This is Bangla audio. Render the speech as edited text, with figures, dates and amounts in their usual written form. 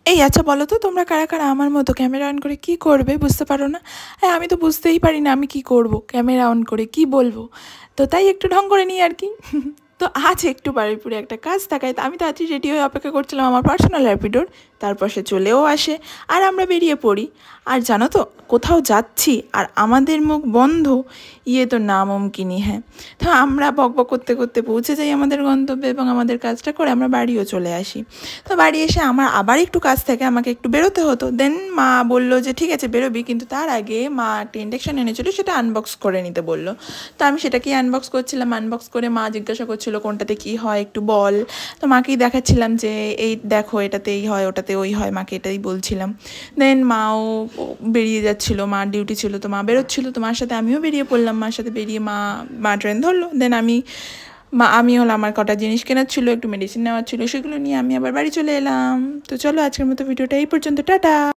এই আচ্ছা বলো তো তোমরা কারা কারা আমার মতো ক্যামেরা অন করে কি করবে বুঝতে পারো না? হ্যাঁ, আমি তো বুঝতেই পারি না আমি কি করব, ক্যামেরা অন করে কি বলবো। তো তাই একটু ঢং করে নিই আর কি। তো আজ একটু বারুইপুরে একটা কাজ থাকায় তো আমি তো আজই রেডি হয়ে অপেক্ষা করছিলাম আমার পার্সোনাল র্যাপিডোর। তারপর সে চলেও আসে আর আমরা বেরিয়ে পড়ি। আর জানো তো, কোথাও যাচ্ছি আর আমাদের মুখ বন্ধ, ইয়ে তো নামুমকিনই হ্যাঁ। তো আমরা বকবক করতে করতে পৌঁছে যাই আমাদের গন্তব্যে এবং আমাদের কাজটা করে আমরা বাড়িও চলে আসি। তো বাড়ি এসে আমার আবার একটু কাজ থেকে আমাকে একটু বেরোতে হতো। দেন মা বললো যে ঠিক আছে বেরোবি, কিন্তু তার আগে মা একটা ইন্ডাকশান এনেছিলো, সেটা আনবক্স করে নিতে বললো। তো আমি সেটাকেই আনবক্স করছিলাম। আনবক্স করে মা জিজ্ঞাসা করছিলো কোনটাতে কী হয় একটু বল। তো মাকেই দেখাচ্ছিলাম যে এই দেখো এটাতে এই হয় ওটাতে ওই হয়, মাকে এটাই বলছিলাম। দেন মাও বেরিয়ে যাচ্ছিলো, মার ডিউটি ছিল তো মা বেরোচ্ছিলো, তো মার সাথে আমিও বেরিয়ে পড়লাম। মার সাথে বেরিয়ে মা ট্রেন ধরলো। দেন আমি হলো আমার কটা জিনিস কেনার ছিল, একটু মেডিসিন নেওয়ার ছিল, সেগুলো নিয়ে আমি আবার বাড়ি চলে এলাম। তো চলো আজকের মতো ভিডিওটা এই পর্যন্ত, টাটা।